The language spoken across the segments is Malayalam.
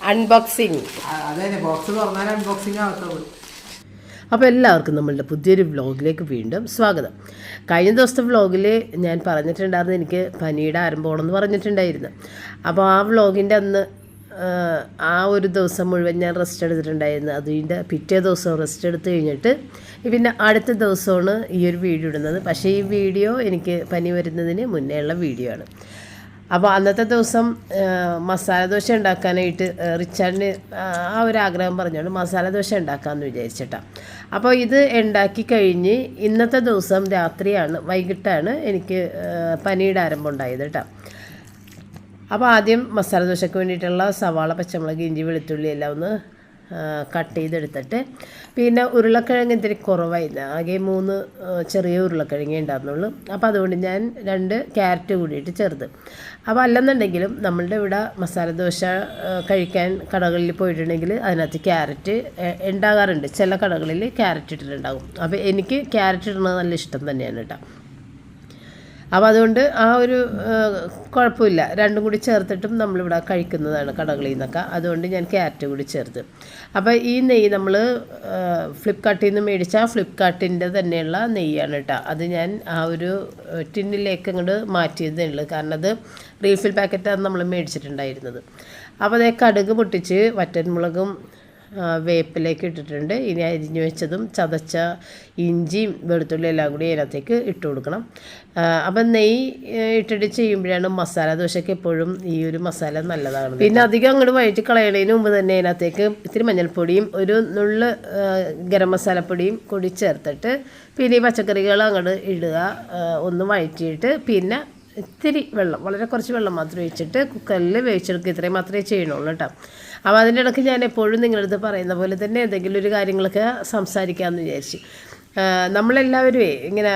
അൺബോക്സിങ്. അപ്പോൾ എല്ലാവർക്കും നമ്മളുടെ പുതിയൊരു വ്ളോഗിലേക്ക് വീണ്ടും സ്വാഗതം. കഴിഞ്ഞ ദിവസത്തെ വ്ളോഗിൽ ഞാൻ പറഞ്ഞിട്ടുണ്ടായിരുന്നു എനിക്ക് പനിയുടെ ആരംഭമാണെന്ന് പറഞ്ഞിട്ടുണ്ടായിരുന്നു. അപ്പോൾ ആ വ്ളോഗിൻ്റെ അന്ന് ആ ഒരു ദിവസം മുഴുവൻ ഞാൻ റെസ്റ്റ് എടുത്തിട്ടുണ്ടായിരുന്നു. അതിൻ്റെ പിറ്റേ ദിവസം റെസ്റ്റ് എടുത്ത് കഴിഞ്ഞിട്ട് പിന്നെ അടുത്ത ദിവസമാണ് ഈ ഒരു വീഡിയോ ഇടുന്നത്. പക്ഷേ ഈ വീഡിയോ എനിക്ക് പനി വരുന്നതിന് മുന്നേ ഉള്ള വീഡിയോ ആണ്. അപ്പോൾ അന്നത്തെ ദിവസം മസാല ദോശ ഉണ്ടാക്കാനായിട്ട് റിച്ചാർഡിന് ആ ഒരു ആഗ്രഹം പറഞ്ഞുകൊണ്ട് മസാല ദോശ ഉണ്ടാക്കാമെന്ന് വിചാരിച്ചിട്ടാണ്. അപ്പോൾ ഇത് ഉണ്ടാക്കി കഴിഞ്ഞ് ഇന്നത്തെ ദിവസം രാത്രിയാണ്, വൈകിട്ടാണ് എനിക്ക് പനിയുടെ ആരംഭം ഉണ്ടായത് കേട്ടോ. അപ്പോൾ ആദ്യം മസാല ദോശയ്ക്ക് വേണ്ടിയിട്ടുള്ള സവാള, പച്ചമുളക്, ഇഞ്ചി, വെളുത്തുള്ളി എല്ലാം ഒന്ന് കട്ട് ചെയ്തെടുത്തിട്ട് പിന്നെ ഉരുളക്കിഴങ്ങ് ഇത്തിരി കുറവായിരുന്നു. ആകെ 3 ചെറിയ ഉരുളക്കിഴങ്ങേ ഉണ്ടായിരുന്നുള്ളൂ. അപ്പോൾ അതുകൊണ്ട് ഞാൻ 2 ക്യാരറ്റ് കൂടിയിട്ട് ചേർത്ത്. അപ്പോൾ അല്ലെന്നുണ്ടെങ്കിലും നമ്മളുടെ ഇവിടെ മസാല ദോശ കഴിക്കാൻ കടകളിൽ പോയിട്ടുണ്ടെങ്കിൽ അതിനകത്ത് ക്യാരറ്റ് ഉണ്ടാകാറുണ്ട്. ചില കടകളിൽ ക്യാരറ്റ് ഇട്ടിട്ടുണ്ടാകും. അപ്പോൾ എനിക്ക് ക്യാരറ്റ് ഇടുന്നത് നല്ല ഇഷ്ടം തന്നെയാണ് കേട്ടോ. അപ്പോൾ അതുകൊണ്ട് ആ ഒരു കുഴപ്പമില്ല, രണ്ടും കൂടി ചേർത്തിട്ടും നമ്മളിവിടെ കഴിക്കുന്നതാണ് കടകളിൽ നിന്നൊക്കെ. അതുകൊണ്ട് ഞാൻ ക്യാരറ്റ് കൂടി ചേർത്ത്. അപ്പോൾ ഈ നെയ്യ് നമ്മൾ ഫ്ലിപ്കാർട്ടിൽ നിന്ന് മേടിച്ച ഫ്ലിപ്കാർട്ടിൻ്റെ തന്നെയുള്ള നെയ്യാണ് കേട്ടോ. അത് ഞാൻ ആ ഒരു ടിന്നിലേക്ക് അങ്ങോട്ട് മാറ്റിയതേ ഉള്ളൂ, കാരണം അത് റീഫിൽ പാക്കറ്റാണ് നമ്മൾ മേടിച്ചിട്ടുണ്ടായിരുന്നത്. അപ്പോൾ അതേ കടുക് പൊട്ടിച്ച് വറ്റൻമുളകും വേപ്പിലേക്ക് ഇട്ടിട്ടുണ്ട്. ഇനി അരിഞ്ഞു വെച്ചതും ചതച്ച ഇഞ്ചിയും വെളുത്തുള്ളി എല്ലാം കൂടി അതിനകത്തേക്ക് ഇട്ട് കൊടുക്കണം. അപ്പം നെയ്യ് ഇട്ടിട്ട് ചെയ്യുമ്പോഴാണ് മസാല ദോശയ്ക്ക് എപ്പോഴും ഈ ഒരു മസാല നല്ലതാണ്. പിന്നെ അധികം അങ്ങോട്ട് വഴറ്റി കളയണതിന് മുമ്പ് തന്നെ അതിനകത്തേക്ക് ഇത്തിരി മഞ്ഞൾപ്പൊടിയും ഒരു നുള്ള് ഗരം മസാലപ്പൊടിയും കൂടി ചേർത്തിട്ട് പിന്നെ ഈ പച്ചക്കറികൾ അങ്ങോട്ട് ഇടുക, ഒന്ന് വഴറ്റിയിട്ട് പിന്നെ ഇത്തിരി വെള്ളം, വളരെ കുറച്ച് വെള്ളം മാത്രം ഒഴിച്ചിട്ട് കുക്കറിൽ വേവിച്ചെടുക്കുക. ഇത്രയും മാത്രമേ ചെയ്യണുള്ളൂ കേട്ടോ. അപ്പോൾ അതിൻ്റെ ഇടയ്ക്ക് ഞാൻ എപ്പോഴും നിങ്ങളുടെ അടുത്ത് പറയുന്ന പോലെ തന്നെ എന്തെങ്കിലും ഒരു കാര്യങ്ങളൊക്കെ സംസാരിക്കാമെന്ന് വിചാരിച്ചു. നമ്മളെല്ലാവരും ഇങ്ങനെ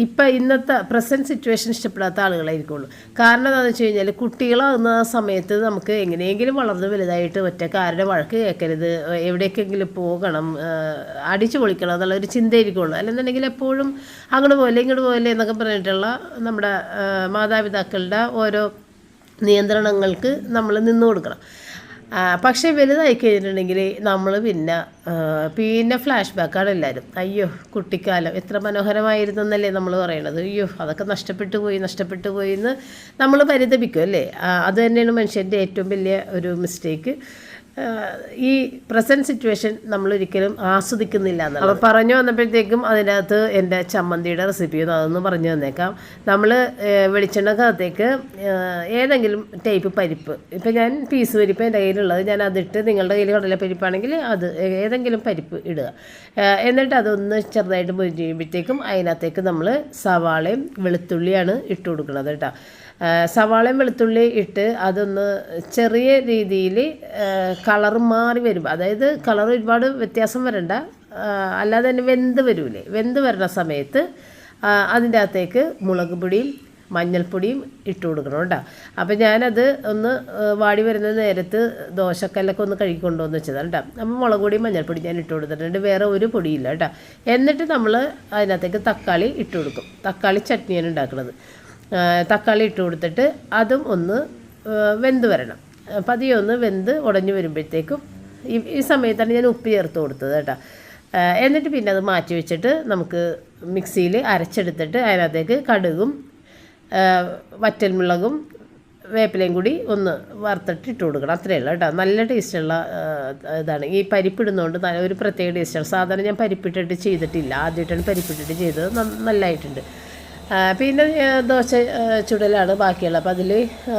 ഇപ്പം ഇന്നത്തെ പ്രസൻറ്റ് സിറ്റുവേഷൻ ഇഷ്ടപ്പെടാത്ത ആളുകളായിരിക്കുള്ളൂ. കാരണം എന്താണെന്ന് വെച്ച് കഴിഞ്ഞാൽ കുട്ടികളാകുന്ന സമയത്ത് നമുക്ക് എങ്ങനെയെങ്കിലും വളർന്ന് വലുതായിട്ട് ഒറ്റക്കാരുടെ വഴക്ക് കേൾക്കരുത്, എവിടേക്കെങ്കിലും പോകണം, അടിച്ചു പൊളിക്കണം എന്നുള്ളൊരു ചിന്തയായിരിക്കുള്ളൂ. അല്ലെന്നുണ്ടെങ്കിൽ എപ്പോഴും അങ്ങോട്ട് പോലെ ഇങ്ങോട്ട് പോലെ എന്നൊക്കെ പറഞ്ഞിട്ടുള്ള നമ്മുടെ മാതാപിതാക്കളുടെ ഓരോ നിയന്ത്രണങ്ങൾക്ക് നമ്മൾ നിന്നു കൊടുക്കണം. പക്ഷേ വലുതായി കഴിഞ്ഞിട്ടുണ്ടെങ്കിൽ നമ്മൾ പിന്നെ ഫ്ലാഷ് ബാക്കാണ് എല്ലാവരും. അയ്യോ കുട്ടിക്കാലം എത്ര മനോഹരമായിരുന്നു എന്നല്ലേ നമ്മൾ പറയണത്. അയ്യോ അതൊക്കെ നഷ്ടപ്പെട്ടു പോയി എന്ന് നമ്മൾ പരിതപിക്കും അല്ലേ. അത് തന്നെയാണ് മനുഷ്യൻ്റെ ഏറ്റവും വലിയ ഒരു മിസ്റ്റേക്ക്. ഈ പ്രസൻറ്റ് സിറ്റുവേഷൻ നമ്മളൊരിക്കലും ആസ്വദിക്കുന്നില്ല എന്നാണ്. അപ്പോൾ പറഞ്ഞു വന്നപ്പോഴത്തേക്കും അതിനകത്ത് എൻ്റെ ചമ്മന്തിയുടെ റെസിപ്പി അതൊന്ന് പറഞ്ഞു തന്നേക്കാം. നമ്മൾ വെളിച്ചെണ്ണക്കകത്തേക്ക് ഏതെങ്കിലും ടൈപ്പ് പരിപ്പ്, ഇപ്പം ഞാൻ പീസ് പരിപ്പ് എൻ്റെ കയ്യിലുള്ളത്, ഞാൻ അതിട്ട്, നിങ്ങളുടെ കയ്യിൽ കടലപ്പരിപ്പാണെങ്കിൽ അത് ഏതെങ്കിലും പരിപ്പ് ഇടുക. എന്നിട്ട് അതൊന്ന് ചെറുതായിട്ട് പൊരിഞ്ഞ് കഴിയുമ്പോഴത്തേക്കും അതിനകത്തേക്ക് നമ്മൾ സവാളയും വെളുത്തുള്ളിയാണ് ഇട്ട് കൊടുക്കുന്നത് കേട്ടോ. സവാളയും വെളുത്തുള്ളി ഇട്ട് അതൊന്ന് ചെറിയ രീതിയിൽ കളർ മാറി വരുമ്പോൾ, അതായത് കളർ ഒരുപാട് വ്യത്യാസം വരണ്ട, അല്ലാതെ തന്നെ വെന്ത് വരുന്ന സമയത്ത് അതിൻ്റെ അകത്തേക്ക് മുളക് പൊടിയും മഞ്ഞൾപ്പൊടിയും ഇട്ട് കൊടുക്കണം കേട്ടോ. അപ്പോൾ ഞാനത് ഒന്ന് വാടി വരുന്ന നേരത്ത് ദോശക്കല്ലൊക്കെ ഒന്ന് കഴുകി കൊണ്ടുവന്ന് വെച്ചതാണ് കേട്ടോ. അപ്പോൾ മുളക് പൊടിയും മഞ്ഞൾപ്പൊടി ഞാൻ ഇട്ട് കൊടുത്തിട്ടുണ്ട്, വേറെ ഒരു പൊടിയില്ല കേട്ടോ. എന്നിട്ട് നമ്മൾ അതിനകത്തേക്ക് തക്കാളി ഇട്ട് കൊടുക്കും. തക്കാളി ചട്നിയാണ് ഉണ്ടാക്കുന്നത്. തക്കാളി ഇട്ട് കൊടുത്തിട്ട് അതും ഒന്ന് വെന്ത് വരണം. പതിയെ ഒന്ന് വെന്ത് ഉടഞ്ഞു വരുമ്പോഴത്തേക്കും ഈ സമയത്താണ് ഞാൻ ഉപ്പ് ചേർത്ത് കൊടുത്തത് കേട്ടോ. എന്നിട്ട് പിന്നെ അത് മാറ്റി വെച്ചിട്ട് നമുക്ക് മിക്സിയിൽ അരച്ചെടുത്തിട്ട് അതിനകത്തേക്ക് കടുകും വറ്റൽമുളകും വേപ്പിലയും കൂടി ഒന്ന് വറുത്തിട്ട് ഇട്ട് കൊടുക്കണം. അത്രയേ ഉള്ളൂ കേട്ടോ. നല്ല ടേസ്റ്റുള്ള ഇതാണ്. ഈ പരിപ്പിടുന്നതുകൊണ്ട് ഒരു പ്രത്യേക ടേസ്റ്റാണ്. സാധാരണ ഞാൻ പരിപ്പിട്ടിട്ട് ചെയ്തിട്ടില്ല, ആദ്യമായിട്ടാണ് പരിപ്പിട്ടിട്ട് ചെയ്തത്, നല്ലതായിട്ടുണ്ട്. പിന്നെ ദോശ ചുടലാണ് ബാക്കിയുള്ളത്. അപ്പോൾ അതിൽ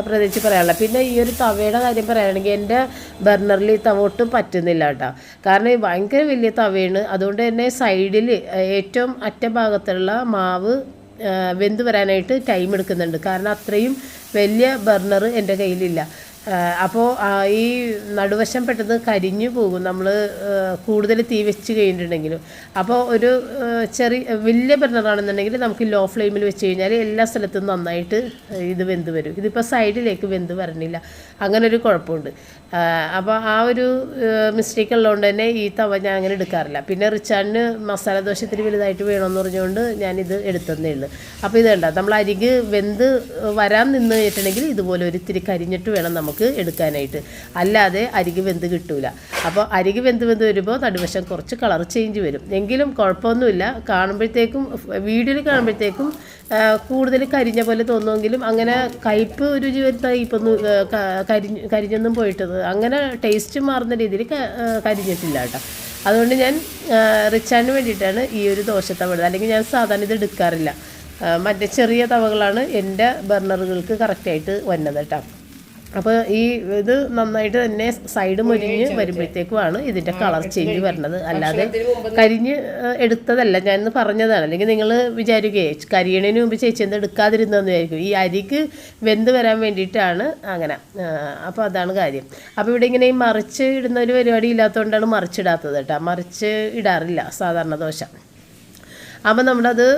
പ്രത്യേകിച്ച് പറയാനുള്ളത്. പിന്നെ ഈ ഒരു തവയുടെ കാര്യം പറയുകയാണെങ്കിൽ എൻ്റെ ബർണറിൽ ഈ തവ ഒട്ടും പറ്റുന്നില്ല കേട്ടോ. കാരണം ഭയങ്കര വലിയ തവയാണ്. അതുകൊണ്ട് തന്നെ സൈഡിൽ ഏറ്റവും അറ്റഭാഗത്തുള്ള മാവ് വെന്ത് വരാനായിട്ട് ടൈം എടുക്കുന്നുണ്ട്. കാരണം അത്രയും വലിയ ബർണർ എൻ്റെ കയ്യിലില്ല. അപ്പോൾ ഈ നടുവശം പെട്ടെന്ന് കരിഞ്ഞു പോകും നമ്മൾ കൂടുതൽ തീ വെച്ച് കഴിഞ്ഞിട്ടുണ്ടെങ്കിലും. അപ്പോൾ ഒരു വലിയ ബർണറാണെന്നുണ്ടെങ്കിൽ നമുക്ക് ലോ ഫ്ലെയിമിൽ വെച്ച് കഴിഞ്ഞാൽ എല്ലാ സ്ഥലത്തും നന്നായിട്ട് ഇത് വെന്ത് വരും. ഇതിപ്പോൾ സൈഡിലേക്ക് വെന്ത് വരണില്ല, അങ്ങനെ ഒരു കുഴപ്പമുണ്ട്. അപ്പോൾ ആ ഒരു മിസ്റ്റേക്ക് ഉള്ളതുകൊണ്ട് തന്നെ ഈ തവ ഞാൻ അങ്ങനെ എടുക്കാറില്ല. പിന്നെ റിച്ചാർഡിന് മസാല ദോശ ഇത്തിരി വലുതായിട്ട് വേണമെന്ന് പറഞ്ഞുകൊണ്ട് ഞാനിത് എടുത്തതേ ഉള്ളൂ. അപ്പോൾ ഇത് കണ്ട നമ്മൾ അരിക് വെന്ത് വരാൻ നിന്ന് കഴിഞ്ഞിട്ടുണ്ടെങ്കിൽ ഇതുപോലെ ഒരു ഇത്തിരി കരിഞ്ഞിട്ട് വേണം നമുക്ക് എടുക്കാനായിട്ട്, അല്ലാതെ അരിക് വെന്ത് കിട്ടൂല. അപ്പോൾ അരിക് വെന്ത് വരുമ്പോൾ നടുവശം കുറച്ച് കളർ ചേഞ്ച് വരും. എങ്കിലും കുഴപ്പമൊന്നുമില്ല. കാണുമ്പോഴത്തേക്കും വീഡിയോയിൽ കാണുമ്പോഴത്തേക്കും കൂടുതൽ കരിഞ്ഞ പോലെ തോന്നുമെങ്കിലും അങ്ങനെ കയ്പ്പ് രുചി വരുത്താൻ ഇപ്പൊന്നും കരിഞ്ഞൊന്നും പോയിട്ടത് അങ്ങനെ ടേസ്റ്റ് മാറുന്ന രീതിയിൽ കരിഞ്ഞിട്ടില്ല കേട്ടോ. അതുകൊണ്ട് ഞാൻ റിച്ചാർഡിന് വേണ്ടിയിട്ടാണ് ഈ ഒരു ദോശത്തവ എടുത്തത്. അല്ലെങ്കിൽ ഞാൻ സാധാരണ ഇത് എടുക്കാറില്ല. മറ്റേ ചെറിയ തവകളാണ് എൻ്റെ ബർണറുകൾക്ക് കറക്റ്റായിട്ട് വന്നത് കേട്ടോ. അപ്പോൾ ഈ ഇത് നന്നായിട്ട് തന്നെ സൈഡ് മുരിഞ്ഞ് വരുമ്പോഴത്തേക്കുമാണ് ഇതിൻ്റെ കളർ ചേഞ്ച് വരുന്നത്, അല്ലാതെ കരിഞ്ഞ് എടുത്തതല്ല. ഞാനിന്ന് പറഞ്ഞതാണ്. അല്ലെങ്കിൽ നിങ്ങൾ വിചാരിക്കുകയെ കരിയണതിന് മുമ്പ് ചേച്ചി എന്താ എടുക്കാതിരുന്നതെന്ന് വിചാരിക്കും. ഈ അരിക്ക് വെന്ത് വരാൻ വേണ്ടിയിട്ടാണ് അങ്ങനെ. അപ്പോൾ അതാണ് കാര്യം. അപ്പോൾ ഇവിടെ ഇങ്ങനെ ഈ മറിച്ച് ഇടുന്ന ഒരു പരിപാടി ഇല്ലാത്തതുകൊണ്ടാണ് മറിച്ചിടാത്തത് കേട്ടോ. മറിച്ച് ഇടാറില്ല സാധാരണ ദോശ. അപ്പോൾ നമ്മളത്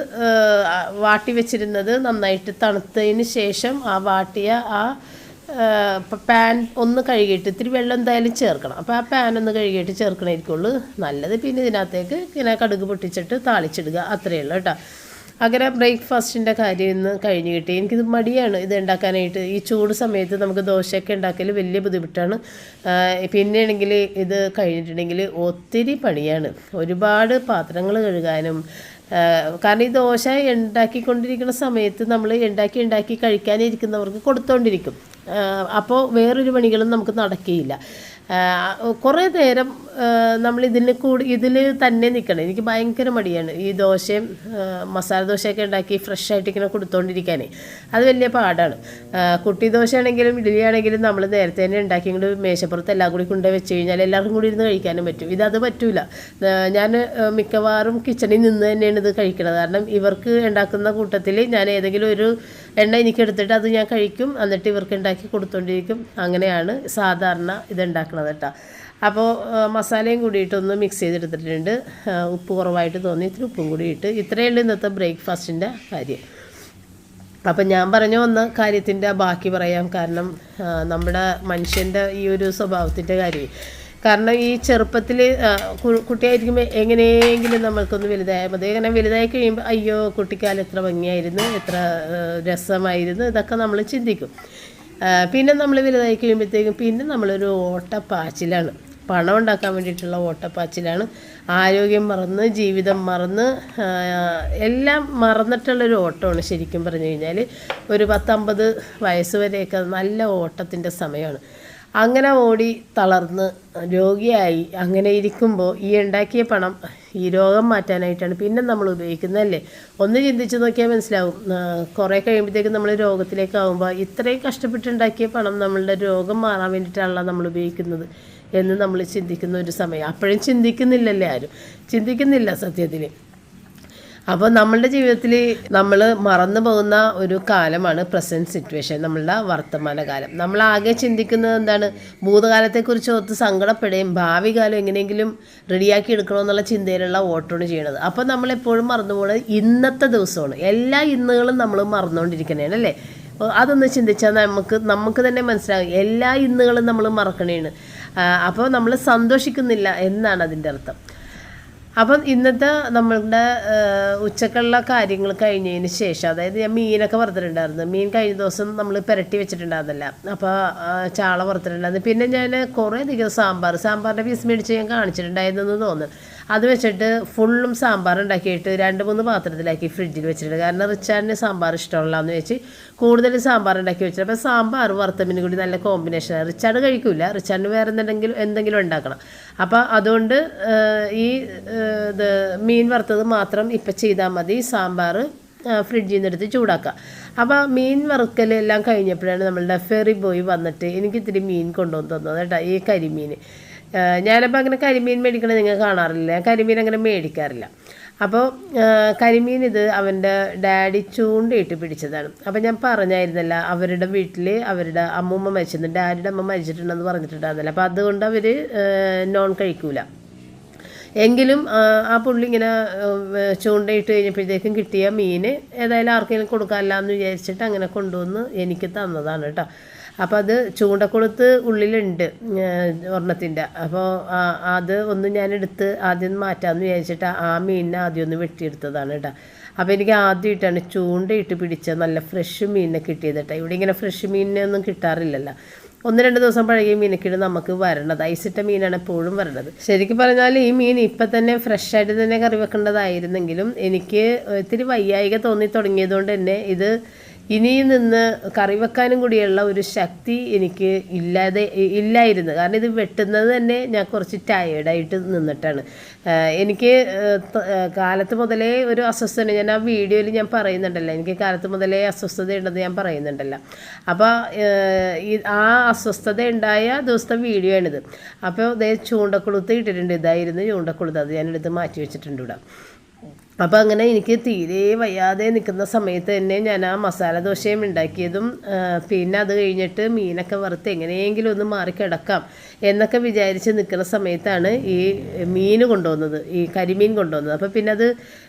വാട്ടി വെച്ചിരുന്നത് നന്നായിട്ട് തണുത്തതിന് ശേഷം ആ വാട്ടിയ ആ പാൻ ഒന്ന് കഴുകിയിട്ട് ഇത്തിരി വെള്ളം എന്തായാലും ചേർക്കണം. അപ്പോൾ ആ പാൻ ഒന്ന് കഴുകിയിട്ട് ചേർക്കണമായിരിക്കുള്ളൂ നല്ലത്. പിന്നെ ഇതിനകത്തേക്ക് ഇങ്ങനെ കടുക് പൊട്ടിച്ചിട്ട് താളിച്ചിടുക, അത്രയേ ഉള്ളൂ കേട്ടോ. അങ്ങനെ ബ്രേക്ക്ഫാസ്റ്റിൻ്റെ കാര്യം ഇന്ന് കഴിഞ്ഞ് കിട്ടി. എനിക്കിത് മടിയാണ് ഇത് ഉണ്ടാക്കാനായിട്ട്. ഈ ചൂട് സമയത്ത് നമുക്ക് ദോശയൊക്കെ ഉണ്ടാക്കൽ വലിയ ബുദ്ധിമുട്ടാണ്. പിന്നെയാണെങ്കിൽ ഇത് കഴിഞ്ഞിട്ടുണ്ടെങ്കിൽ ഒത്തിരി പണിയാണ്. ഒരുപാട് പാത്രങ്ങൾ കഴുകാനും. കാരണം ഈ ദോശ ഉണ്ടാക്കിക്കൊണ്ടിരിക്കുന്ന സമയത്ത് നമ്മൾ ഉണ്ടാക്കി കഴിക്കാനിരിക്കുന്നവർക്ക് കൊടുത്തുകൊണ്ടിരിക്കും. അപ്പോൾ വേറൊരു പണികളും നമുക്ക് നടക്കുകയില്ല. കുറേ നേരം നമ്മൾ ഇതിൽ തന്നെ നിൽക്കണം. എനിക്ക് ഭയങ്കര മടിയാണ് ഈ ദോശയും മസാല ദോശയൊക്കെ ഉണ്ടാക്കി ഫ്രഷായിട്ട് ഇങ്ങനെ കൊടുത്തുകൊണ്ടിരിക്കാനേ. അത് വലിയ പാടാണ്. കുട്ടി ദോശ ആണെങ്കിലും ഇഡ്ഡലി ആണെങ്കിലും നമ്മൾ നേരത്തെ തന്നെ ഉണ്ടാക്കി ഇങ്ങോട്ട് മേശപ്പുറത്ത് എല്ലാം കൂടി കൊണ്ടുപോയി വെച്ച് കഴിഞ്ഞാൽ എല്ലാവർക്കും കൂടി ഇരുന്ന് കഴിക്കാനും പറ്റും. ഇതത് പറ്റൂല. ഞാൻ മിക്കവാറും കിച്ചണിൽ നിന്ന് തന്നെയാണ് ഇത് കഴിക്കുന്നത്. കാരണം ഇവർക്ക് ഉണ്ടാക്കുന്ന കൂട്ടത്തിൽ ഞാൻ ഏതെങ്കിലും ഒരു എണ്ണ എനിക്കെടുത്തിട്ട് അത് ഞാൻ കഴിക്കും, എന്നിട്ട് ഇവർക്ക് ഉണ്ടാക്കി കൊടുത്തുകൊണ്ടിരിക്കും. അങ്ങനെയാണ് സാധാരണ ഇത് ഉണ്ടാക്കുന്നത് കേട്ടോ. അപ്പോൾ മസാലയും കൂടിയിട്ടൊന്ന് മിക്സ് ചെയ്തെടുത്തിട്ടുണ്ട്. ഉപ്പ് കുറവായിട്ട് തോന്നി ഇത്തിരി ഉപ്പും കൂടി ഇട്ട്. ഇത്രയുള്ളൂ ഇന്നത്തെ ബ്രേക്ക്ഫാസ്റ്റിൻ്റെ കാര്യം. അപ്പം ഞാൻ പറഞ്ഞു വന്ന കാര്യത്തിൻ്റെ ബാക്കി പറയാം. കാരണം നമ്മുടെ മനുഷ്യൻ്റെ ഈ ഒരു സ്വഭാവത്തിൻ്റെ കാര്യം. കാരണം ഈ ചെറുപ്പത്തിൽ കുട്ടിയായിരിക്കുമ്പോൾ എങ്ങനെയെങ്കിലും നമ്മൾക്കൊന്ന് വലുതായാൽ മതി. അങ്ങനെ വലുതായി കഴിയുമ്പോൾ അയ്യോ കുട്ടിക്കാലം എത്ര ഭംഗിയായിരുന്നു, എത്ര രസമായിരുന്നു, ഇതൊക്കെ നമ്മൾ ചിന്തിക്കും. പിന്നെ നമ്മൾ വലുതായി കഴിയുമ്പോഴത്തേക്കും പിന്നെ നമ്മളൊരു ഓട്ടപ്പാച്ചിലാണ്. പണം ഉണ്ടാക്കാൻ വേണ്ടിയിട്ടുള്ള ഓട്ടപ്പാച്ചിലാണ്. ആരോഗ്യം മറന്ന് ജീവിതം മറന്ന് എല്ലാം മറന്നിട്ടുള്ളൊരു ഓട്ടമാണ്. ശരിക്കും പറഞ്ഞു കഴിഞ്ഞാൽ ഒരു 10-50 വയസ്സ് വരെയൊക്കെ നല്ല ഓട്ടത്തിൻ്റെ സമയമാണ്. അങ്ങനെ ഓടി തളർന്ന് രോഗിയായി അങ്ങനെ ഇരിക്കുമ്പോൾ ഈ ഉണ്ടാക്കിയ പണം ഈ രോഗം മാറ്റാനായിട്ടാണ് പിന്നെ നമ്മൾ ഉപയോഗിക്കുന്നതല്ലേ. ഒന്ന് ചിന്തിച്ച് നോക്കിയാൽ മനസ്സിലാവും. കുറേ കഴിയുമ്പോഴത്തേക്കും നമ്മൾ രോഗത്തിലേക്കാവുമ്പോൾ ഇത്രയും കഷ്ടപ്പെട്ടുണ്ടാക്കിയ പണം നമ്മളുടെ രോഗം മാറാൻ വേണ്ടിയിട്ടാണല്ലോ നമ്മൾ ഉപയോഗിക്കുന്നത് എന്ന് നമ്മൾ ചിന്തിക്കുന്ന ഒരു സമയം. അപ്പോഴും ചിന്തിക്കുന്നില്ലല്ലേ, ആരും ചിന്തിക്കുന്നില്ല സത്യത്തിൽ. അപ്പോൾ നമ്മളുടെ ജീവിതത്തിൽ നമ്മൾ മറന്നു പോകുന്ന ഒരു കാലമാണ് പ്രസൻറ്റ് സിറ്റുവേഷൻ, നമ്മളുടെ വർത്തമാനകാലം. നമ്മളാകെ ചിന്തിക്കുന്നത് എന്താണ്? ഭൂതകാലത്തെക്കുറിച്ച് ഓർത്ത് സങ്കടപ്പെടുകയും ഭാവി കാലം എങ്ങനെയെങ്കിലും റെഡിയാക്കി എടുക്കണമെന്നുള്ള ചിന്തയിലുള്ള ഓട്ടമാണ് ചെയ്യണത്. അപ്പോൾ നമ്മളെപ്പോഴും മറന്നു പോകുന്നത് ഇന്നത്തെ ദിവസമാണ്. എല്ലാ ഇന്നുകളും നമ്മൾ മറന്നുകൊണ്ടിരിക്കണേണ് അല്ലേ. അതൊന്ന് ചിന്തിച്ചാൽ നമുക്ക് തന്നെ മനസ്സിലാകും എല്ലാ ഇന്നുകളും നമ്മൾ മറക്കണേണ്. അപ്പോൾ നമ്മൾ സന്തോഷിക്കുന്നില്ല എന്നാണ് അതിൻ്റെ അർത്ഥം. അപ്പം ഇന്നത്തെ നമ്മളുടെ ഉച്ചക്കുള്ള കാര്യങ്ങൾ കഴിഞ്ഞതിന് ശേഷം, അതായത് ഞാൻ മീനൊക്കെ വറുത്തിട്ടുണ്ടായിരുന്നു. മീൻ കഴിഞ്ഞ ദിവസം നമ്മൾ പുരട്ടി വെച്ചിട്ടുണ്ടായിരുന്നില്ല. അപ്പോൾ ചാള വറുത്തിട്ടുണ്ടായിരുന്നു. പിന്നെ ഞാൻ കുറേ അധികം സാമ്പാറിൻ്റെ പീസ് മേടിച്ച് ഞാൻ കാണിച്ചിട്ടുണ്ടായിരുന്നെന്ന് തോന്നുന്നു. അത് വെച്ചിട്ട് ഫുള്ളും സാമ്പാർ ഉണ്ടാക്കിയിട്ട് 2-3 പാത്രത്തിലാക്കി ഫ്രിഡ്ജിൽ വെച്ചിട്ടുണ്ട്. കാരണം റിച്ചാർഡിന് സാമ്പാർ ഇഷ്ടമുള്ളതെന്ന് വെച്ച് കൂടുതൽ സാമ്പാർ ഉണ്ടാക്കി വെച്ചിട്ട്. അപ്പോൾ സാമ്പാർ വറുത്തമീനും കൂടി നല്ല കോമ്പിനേഷനാണ്. റിച്ചാർഡ് കഴിക്കില്ല, റിച്ചാർഡിന് വേറെ എന്തെങ്കിലും ഉണ്ടാക്കണം. അപ്പോൾ അതുകൊണ്ട് ഈ മീൻ വറുത്തത് മാത്രം ഇപ്പം ചെയ്താൽ മതി. സാമ്പാർ ഫ്രിഡ്ജിൽ നിന്ന് എടുത്ത് ചൂടാക്കുക. അപ്പോൾ മീൻ വറുക്കലെല്ലാം കഴിഞ്ഞപ്പോഴാണ് നമ്മളുടെ ഫെറി ബോയ് വന്നിട്ട് എനിക്ക് ഇത്തിരി മീൻ കൊണ്ടുവന്ന് തന്നത് കേട്ടോ. ഈ കരിമീൻ ഞാനപ്പോൾ അങ്ങനെ കരിമീൻ മേടിക്കണത് നിങ്ങൾ കാണാറില്ല. ഞാൻ കരിമീൻ അങ്ങനെ മേടിക്കാറില്ല. അപ്പോൾ കരിമീൻ ഇത് അവൻ്റെ ഡാഡി ചൂണ്ടയിട്ട് പിടിച്ചതാണ്. അപ്പോൾ ഞാൻ പറഞ്ഞായിരുന്നല്ല, അവരുടെ വീട്ടിൽ അവരുടെ അമ്മൂമ്മ മരിച്ചിട്ടുണ്ട്, ഡാഡിയുടെ അമ്മ മരിച്ചിട്ടുണ്ടെന്ന് പറഞ്ഞിട്ടുണ്ടായിരുന്നല്ലോ. അപ്പോൾ അതുകൊണ്ട് അവർ നോൺ കഴിക്കൂല. എങ്കിലും ആ പുള്ളി ഇങ്ങനെ ചൂണ്ടയിട്ട് കഴിഞ്ഞപ്പോഴത്തേക്കും കിട്ടിയ മീൻ ഏതായാലും ആർക്കെങ്കിലും കൊടുക്കാമല്ല എന്ന് വിചാരിച്ചിട്ട് അങ്ങനെ കൊണ്ടുവന്ന് എനിക്ക് തന്നതാണ് കേട്ടോ. അപ്പോൾ അത് ചൂണ്ടക്കുളത്ത് ഉള്ളിലുണ്ട് ഒരെണ്ണത്തിൻ്റെ. അപ്പോൾ അത് ഒന്ന് ഞാനെടുത്ത് ആദ്യം മാറ്റാമെന്ന് വിചാരിച്ചിട്ട് ആ മീനിനെ ആദ്യം ഒന്ന് വെട്ടിയെടുത്തതാണ് കേട്ടോ. അപ്പോൾ എനിക്ക് ആദ്യമായിട്ടാണ് ചൂണ്ടയിട്ട് പിടിച്ച നല്ല ഫ്രഷ് മീനിനെ കിട്ടിയത് കേട്ടോ. ഇവിടെ ഇങ്ങനെ ഫ്രഷ് മീനിനൊന്നും കിട്ടാറില്ലല്ലോ. 1-2 ദിവസം പഴകിയ മീനൊക്കെയാണ് നമുക്ക് വരണത്. ഐസിട്ട മീനാണ് എപ്പോഴും വരണത്. ശരിക്കും പറഞ്ഞാൽ ഈ മീൻ ഇപ്പം തന്നെ ഫ്രഷായിട്ട് തന്നെ കറി വെക്കേണ്ടതായിരുന്നെങ്കിലും എനിക്ക് ഇത്തിരി വയ്യായിക തോന്നി തുടങ്ങിയതുകൊണ്ട് തന്നെ ഇത് ഇനിയും നിന്ന് കറി വെക്കാനും കൂടിയുള്ള ഒരു ശക്തി എനിക്ക് ഇല്ലായിരുന്നു. കാരണം ഇത് വെട്ടുന്നത് തന്നെ ഞാൻ കുറച്ച് ടയേർഡായിട്ട് നിന്നിട്ടാണ്. എനിക്ക് കാലത്ത് മുതലേ ഒരു അസ്വസ്ഥത, ഞാൻ ആ വീഡിയോയിൽ ഞാൻ പറയുന്നുണ്ടല്ലോ, എനിക്ക് കാലത്ത് മുതലേ അസ്വസ്ഥതയുണ്ടെന്ന് ഞാൻ പറയുന്നുണ്ടല്ലോ. അപ്പോൾ ആ അസ്വസ്ഥത ഉണ്ടായ ദിവസത്തെ വീഡിയോ ആണിത്. അപ്പോൾ ഇതേ ചൂണ്ടക്കുളുത്ത് ഇട്ടിട്ടുണ്ട്. ഇതായിരുന്നു ചൂണ്ടക്കുളുത്ത്. അത് ഞാനെടുത്ത് മാറ്റി വെച്ചിട്ടുണ്ട് ഇവിടെ. അപ്പോൾ അങ്ങനെ എനിക്ക് തീരെ വയ്യാതെ നിൽക്കുന്ന സമയത്ത് തന്നെ ഞാൻ ആ മസാല ദോശയും ഉണ്ടാക്കിയതും പിന്നെ അത് കഴിഞ്ഞിട്ട് മീനൊക്കെ വറുത്ത് എങ്ങനെയെങ്കിലും ഒന്ന് മാറിക്കിടക്കാം എന്നൊക്കെ വിചാരിച്ച് നിൽക്കുന്ന സമയത്താണ് ഈ മീൻ കൊണ്ടുവന്നത്, ഈ കരിമീൻ കൊണ്ടുവന്നത്. അപ്പോൾ പിന്നെ അത്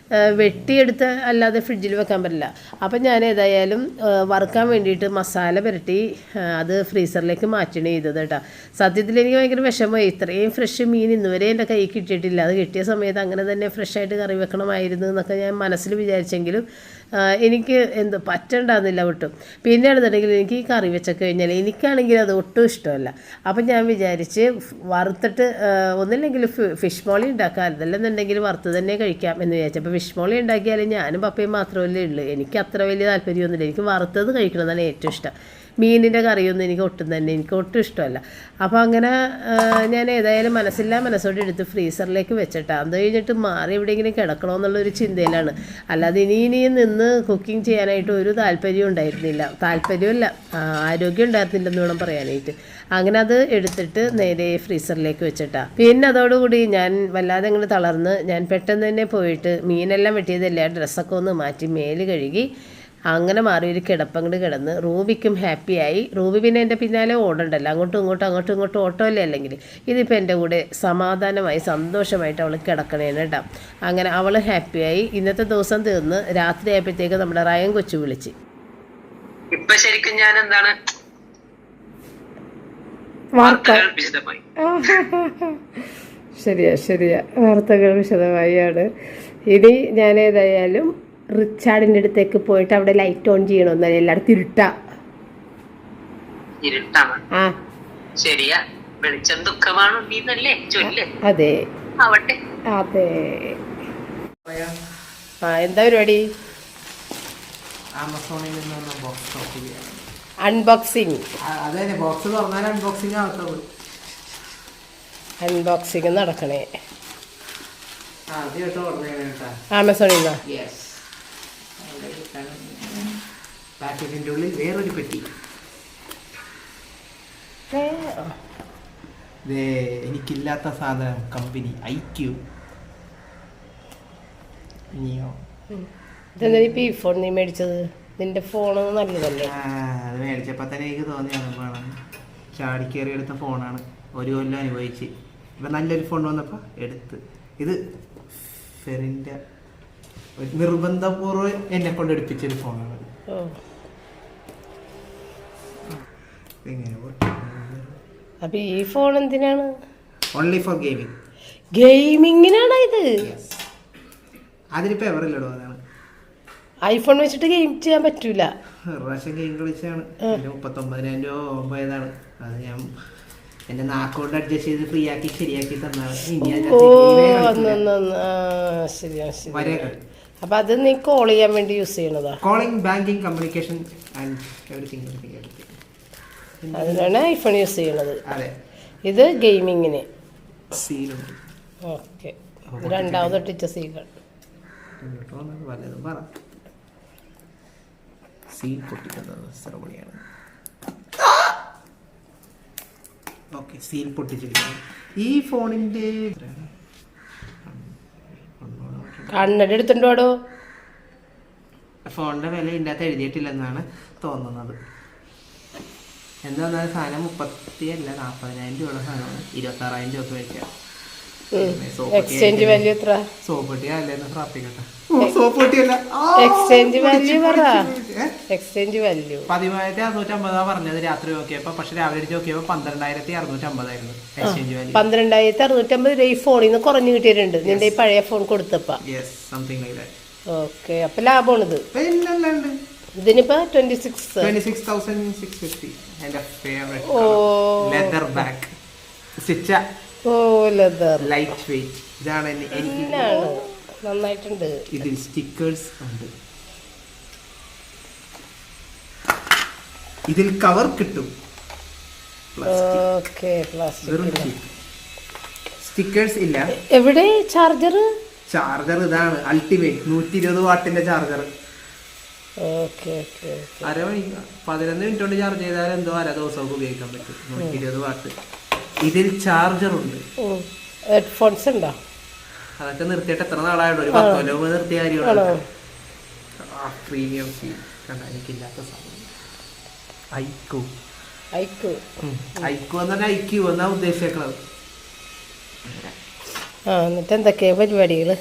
വെട്ടിയെടുത്ത് അല്ലാതെ ഫ്രിഡ്ജിൽ വെക്കാൻ പറ്റില്ല. അപ്പം ഞാൻ ഏതായാലും വറുക്കാൻ വേണ്ടിയിട്ട് മസാല പുരട്ടി അത് ഫ്രീസറിലേക്ക് മാറ്റണേ ചെയ്തത് കേട്ടോ. സത്യത്തിൽ എനിക്ക് ഭയങ്കര വിഷമമായി. ഇത്രയും ഫ്രഷ് മീൻ ഇന്നുവരെ എൻ്റെ കൈ കിട്ടിയിട്ടില്ല. അത് കിട്ടിയ സമയത്ത് അങ്ങനെ തന്നെ ഫ്രഷായിട്ട് കറി വെക്കണമായിരുന്നു എന്നൊക്കെ ഞാൻ മനസ്സിൽ വിചാരിച്ചെങ്കിലും എനിക്ക് എന്തോ പറ്റണ്ടായിരുന്നില്ല ഒട്ടും. പിന്നെയാണെന്നുണ്ടെങ്കിൽ എനിക്ക് ഈ കറി വെച്ചൊക്കെ കഴിഞ്ഞാൽ എനിക്കാണെങ്കിൽ അത് ഒട്ടും ഇഷ്ടമല്ല. അപ്പം ഞാൻ വിചാരിച്ച് വറുത്തിട്ട് ഒന്നില്ലെങ്കിൽ ഫിഷ് മോളി ഉണ്ടാക്കാം, അതല്ലെന്നുണ്ടെങ്കിൽ വറുത്ത് തന്നെ കഴിക്കാം എന്ന് വിചാരിച്ചു. അപ്പോൾ ഫിഷ് മോളി ഉണ്ടാക്കിയാലും ഞാനും പപ്പയും മാത്രമല്ലേ ഉള്ളൂ. എനിക്ക് അത്ര വലിയ താല്പര്യമൊന്നുമില്ല. എനിക്ക് വറുത്തത് കഴിക്കണമെന്നാണ് ഏറ്റവും ഇഷ്ടം. മീനിൻ്റെ കറിയൊന്നും എനിക്ക് ഒട്ടും ഇഷ്ടമല്ല. അപ്പോൾ അങ്ങനെ ഞാൻ ഏതായാലും മനസ്സോടെ എടുത്ത് ഫ്രീസറിലേക്ക് വെച്ചിട്ടാണ്. അത് കഴിഞ്ഞിട്ട് മാറി എവിടെയെങ്കിലും കിടക്കണമെന്നുള്ളൊരു ചിന്തയിലാണ്. അല്ലാതെ ഇനിയും നിന്ന് കുക്കിംഗ് ചെയ്യാനായിട്ട് ഒരു താല്പര്യം ഉണ്ടായിരുന്നില്ല. താല്പര്യമല്ല, ആരോഗ്യം ഉണ്ടായിരുന്നില്ലെന്ന് വേണം പറയാനായിട്ട്. അങ്ങനെ അത് എടുത്തിട്ട് നേരെ ഫ്രീസറിലേക്ക് വെച്ചിട്ടാണ്. പിന്നെ അതോടുകൂടി ഞാൻ വല്ലാതെ അങ്ങോട്ട് തളർന്ന് ഞാൻ പെട്ടെന്ന് തന്നെ പോയിട്ട് മീനെല്ലാം വെട്ടിയതല്ലേ, ഡ്രസ്സൊക്കെ ഒന്ന് മാറ്റി മേല് കഴുകി അങ്ങനെ മാറി ഒരു കിടപ്പങ്ങോട്ട് കിടന്ന് റൂബിക്കും ഹാപ്പിയായി. റൂബി പിന്നെ എൻ്റെ പിന്നാലെ ഓടണ്ടല്ലോ, അങ്ങോട്ടും ഇങ്ങോട്ടും ഓട്ടമല്ലേ. അല്ലെങ്കിൽ ഇതിപ്പോൾ എൻ്റെ കൂടെ സമാധാനമായി സന്തോഷമായിട്ട് അവൾ കിടക്കണേന്ന് കേട്ടോ. അങ്ങനെ അവൾ ഹാപ്പിയായി. ഇന്നത്തെ ദിവസം തീർന്ന് രാത്രി ആയപ്പോഴത്തേക്ക് നമ്മുടെ റയൻ കൊച്ചു വിളിച്ച് ഇപ്പൊ ശരിക്കും ഞാൻ എന്താണ് ശരിയാ വാർത്തകൾ വിശദമായാണ്. ഇനി ഞാൻ ഏതായാലും റിച്ചാർഡിൻ്റെ അടുത്തേക്ക് പോയിട്ട് അവിടെ ലൈറ്റ് ഓൺ ചെയ്യണമെന്ന്. എല്ലായിടത്തും ഇരുട്ടാണ്. ശരിയാ, വെളിച്ചം ദുഃഖമാണ്. അതെ ആവട്ടെ. അതെ. എന്താ പരിപാടി? ആമസോണിൽ നിന്ന് ബോക്സ് അൺബോക്സിങ്. അതെ, ബോക്സ് തുറന്നാൽ അൺബോക്സിങ് ആവത്തുള്ളൂ. അൺബോക്സിങ് നടക്കണേ ആദ്യമായിട്ട് ഓർഡർ ചെയ്യണേട്ടാ ആമസോണിൽ നിന്നാ. യെസ്. പാക്കറ്റിൻ്റെ ഉള്ളിൽ വേറൊരു പെട്ടി. എനിക്കില്ലാത്ത സാധനം, കമ്പനി IQ. ഇനിയോ ഇതെന്താ ഇപ്പം ഈ ഫോൺ നീ മേടിച്ചത്? നിന്റെ ഫോൺ നല്ലതല്ലേ? അത് മേടിച്ചപ്പോൾ തന്നെ എനിക്ക് തോന്നി അനുഭവമാണ്. ചാടിക്കേറി എടുത്ത ഫോണാണ്. 1 കൊല്ലം അനുഭവിച്ച് ഇപ്പം നല്ലൊരു ഫോൺ വന്നപ്പോൾ എടുത്ത്. ഇത് ഫെറിൻ്റെ നിർബന്ധപൂർവ്വം എന്നെ കൊണ്ട് എടുപ്പിച്ചൊരു ഫോണാണ്. അപ്പൊ ഈ ഫോൺ എന്തിനാണ്? Only four gaming. ഗെയിമിങ്ങിനാണ് ഇത്? അതിനിപ്പോ എവറില്ലടോ. അതാണ് ഐഫോൺ വെച്ചിട്ട് ഗെയിം ചെയ്യാൻ പറ്റൂല. പ്രാവശ്യം ഗെയിം കളിച്ചാണ് 39,000 രൂപ പോയതാണ്. അത് ഞാൻ എന്റെ നാക്കോണ്ട് അഡ്ജസ്റ്റ് ചെയ്ത് ഫ്രീ ആക്കി ശരിയാക്കി തന്നാണ്. അപ്പൊ അത് നീ കോൾ ചെയ്യാൻ വേണ്ടി യൂസ് ചെയ്യണതാ? Calling, banking, communication and everything. അതിനാണ് ഐഫോൺ യൂസ് ചെയ്യണത്. അതെ. ഇത് ഗെയിമിങ്ങിന്. സീലുണ്ട്. ഓക്കെ. രണ്ടാമത് ഒട്ടിച്ച സീലാണ്. വല്ലതും പറ. സീൽ പൊട്ടിക്കുന്ന സെറമണിയാണ്. Okay, seal പൊട്ടിച്ചിരിക്കുന്നു. ഈ ഫോണിന്റെ കണ്ണട എടുത്തിട്ടുണ്ടോ? ഫോണിന്റെ വില ഇതിൻ്റെ അകത്ത് എഴുതിയിട്ടില്ലെന്നാണ് തോന്നുന്നത്. എന്താ സാധനം 40,000 രൂപയുള്ള സാധനമാണ്. 26,000 രൂപ മേടിക്കാം. എക്സ്ചേഞ്ച് വാല്യൂ എത്ര? സോപ്പൊട്ടി അല്ലേന്ന് പ്രാർത്ഥിക്കട്ടെ. സോപ്പൊട്ടിയല്ല, എക്സ്ചേഞ്ച് വാല്യൂ പറ. എക്സ്ചേഞ്ച് വാല്യൂ 17,650 പറഞ്ഞത് രാത്രി നോക്കിയപ്പോ. പക്ഷെ രാവിലെ അടിച്ച് നോക്കിയപ്പോ 12,650 എക്സ്ചേഞ്ച് വാല്യൂ. 12,650 ഈ ഫോണിൽ നിന്ന് കുറഞ്ഞു കിട്ടിയിട്ടുണ്ട് നിന്റെ ഈ പഴയ ഫോൺ കൊടുത്തപ്പോ. ഓക്കെ, അപ്പൊ ലാഭമാണിത്. ഇതിനിപ്പോ 26,650. എന്റെ ഫേവറേറ്റ് ലെതർ ബാഗ് സ്റ്റിച്ച. Leather lightweight. ഇതാണ് എനിക്ക് നന്നായിട്ടുണ്ട്. ഇതിൽ സ്റ്റിക്കേഴ്സ് ഉണ്ട്. ഇതിൽ കവർ കിട്ടും. സ്റ്റിക്കേഴ്സ് ഇല്ല. എവിടെ ചാർജർ? ചാർജർ ഇതാണ് അൾട്ടിമേറ്റ് 120 വാട്ടിന്റെ ചാർജർ. 11 മിനിറ്റ് കൊണ്ട് ചാർജ് ചെയ്താൽ എന്തോ അര ദിവസമൊക്കെ ഉപയോഗിക്കാൻ പറ്റും. 120 വാട്ട്. ഇതിൽ ചാർജർ ഉണ്ട്. ഹെഡ്ഫോൺസ് ഉണ്ടോ? അതൊക്കെ നിർത്തിയിട്ട് എത്ര നാളായിട്ട്? ഒരു 10 കൊല്ലം നിർത്തിയ കാര്യമാണ്. പ്രീമിയം ഫീൽ കണ്ട എനിക്കില്ലാത്ത സാധനം. ഐക്യു എന്ന് പറഞ്ഞാൽ ഐക്യു എന്നാ ഉദ്ദേശിക്കുന്നത്. എന്നിട്ട് എന്തൊക്കെയാ പരിപാടികള്?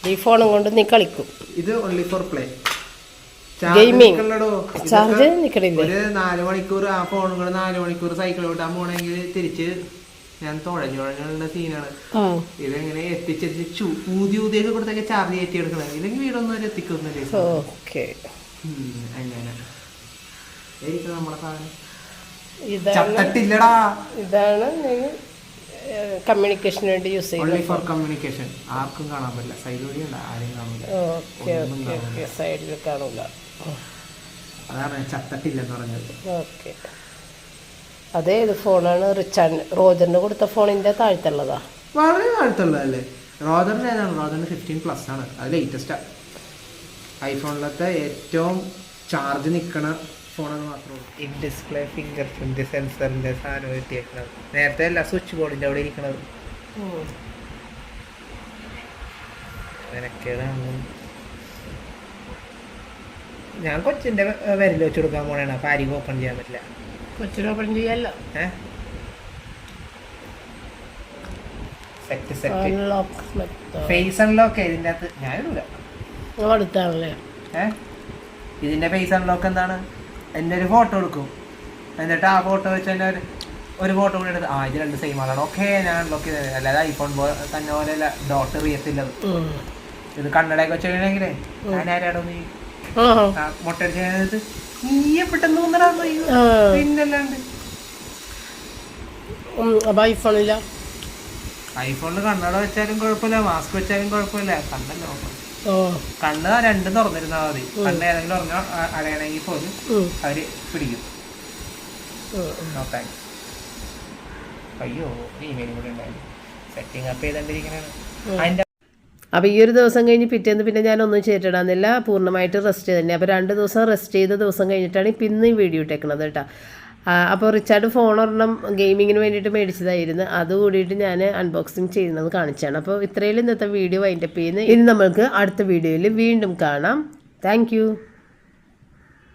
ഈ ഫോണും കൊണ്ട് നീ കളിക്കും? ഇത് only for play. Gaming. Charge നിക്കണില്ല. ഒരു 4 മണിക്കൂർ ആ ഫോണും കൂടെ 4 മണിക്കൂർ സൈക്കിൾ ഓട്ടാൻ പോണെങ്കിൽ തിരിച്ച് ഞാൻ തുഴഞ്ഞുള്ള സീനാണ്. ഇതെങ്ങനെ എത്തിച്ചെത്തിച്ച് ഊതിയൊക്കെ കൊടുത്തൊക്കെ ചാർജ് കയറ്റി എടുക്കണം. ഇല്ലെങ്കിൽ വീടൊന്നും വരെ എത്തിക്കുന്നില്ല. അങ്ങനെ നമ്മളെ സാധനം ചത്തിട്ടില്ലടാ. ഇതാണ് കമ്മ്യൂണിക്കേഷന് വേണ്ടി യൂസ് ചെയ്യുന്നത്. Four communication. ആർക്കും കാണാൻ പറ്റില്ല. സൈഡിലൂടെ ആരും കാണില്ല. സൈഡിൽ കാണൂല. അതാണ് ചത്തട്ടില്ലെന്ന് പറഞ്ഞത്. ഓക്കെ, അതേത് ഫോണാണ്? റോജറിന് കൊടുത്ത ഫോണിന്റെ താഴ്ത്തുള്ളതാ? വളരെ താഴ്ത്തുള്ളതല്ലേ. റോജറിന് ഏതാണ്? റോജറിന് 15+ ആണ്. അത് ലേറ്റസ്റ്റാ. ഐഫോണിലത്തെ ഏറ്റവും ചാർജ് നിൽക്കണ ഫോണെന്ന് മാത്രമേ ഉള്ളൂ. ഇൻ ഡിസ്പ്ലേ ഫിംഗർ പ്രിന്റ് സെൻസറിന്റെ സാധനം എത്തിയേക്കണത്. നേരത്തെ അല്ല സ്വിച്ച് ബോർഡിന്റെ അവിടെ ഇരിക്കണത്. ഞാൻ കൊച്ചിന്റെ വിരൽ വെച്ച് കൊടുക്കാൻ പോണേണ്. അപ്പൊ ആരും ഓപ്പൺ ചെയ്യാൻ പറ്റില്ല. കൊച്ചിന് ഓപ്പൺ ചെയ്യാല്ലോ. ഫേസ് അൺലോക്ക് ഇതിന്റെ അകത്ത് ഞാനിടൂല. ഇതിന്റെ ഫേസ് അൺലോക്ക് എന്താണ്? എന്റെ ഒരു ഫോട്ടോ എടുക്കും, എന്നിട്ട് ആ ഫോട്ടോ വെച്ച് തന്നെ ഒരു ഫോട്ടോ കൂടി എടുത്ത് ഇത് 2 സെയിം ആണ്. ഓക്കെ, ഞാൻ അൺലോക്ക് ചെയ്തത്. അല്ലാതെ ഐഫോൺ തന്നെ പോലെ ഡോട്ട് എറിയത്തില്ലത്. ഇത് കണ്ണടയൊക്കെ വെച്ചിട്ടുണ്ടെങ്കിലേ ഞാൻ ആരാടോ നീ മുട്ടടിച്ചത് നീയെ പെട്ടെന്ന് പിന്നല്ലാണ്ട്. ഐഫോണിൽ കണ്ണട വെച്ചാലും കുഴപ്പമില്ല, മാസ്ക് വെച്ചാലും കുഴപ്പമില്ല. കണ്ണല്ല നോക്കണം. കണ്ണ് 2 തുറന്നിരുന്നാൽ മതി. കണ്ണ് ഏതെങ്കിലും അടയണമെങ്കിൽ പോലും അവര് പിടിക്കും. നോക്കാൻ അയ്യോ ഇമെയിലും കൂടി ഉണ്ടായിരുന്നു. സെറ്റിംഗ് അപ്പ് ചെയ്തോണ്ടിരിക്കണാണ് അതിന്റെ. അപ്പോൾ ഈ ഒരു ദിവസം കഴിഞ്ഞ് പിറ്റേന്ന് പിന്നെ ഞാനൊന്നും ചെയ്തിട്ടിടാന്നില്ല. പൂർണ്ണമായിട്ട് റെസ്റ്റ് ചെയ്ത് തന്നെ. അപ്പോൾ 2 ദിവസം റെസ്റ്റ് ചെയ്ത ദിവസം കഴിഞ്ഞിട്ടാണ് ഇന്ന് ഈ വീഡിയോ ഇട്ടേക്കണത് കേട്ടോ. അപ്പോൾ റിച്ചാർഡ് ഫോൺ ഒരെണ്ണം ഗെയിമിങ്ങിന് വേണ്ടിയിട്ട് മേടിച്ചതായിരുന്നു. അത് കൂടിയിട്ട് ഞാൻ അൺബോക്സിങ് ചെയ്യുന്നത് കാണിച്ചാണ്. അപ്പോൾ ഇത്രയും ഇന്നത്തെ വീഡിയോ വൈൻഡപ്പ് ചെയ്യുന്നത്. ഇനി നമ്മൾക്ക് അടുത്ത വീഡിയോയിൽ വീണ്ടും കാണാം. താങ്ക്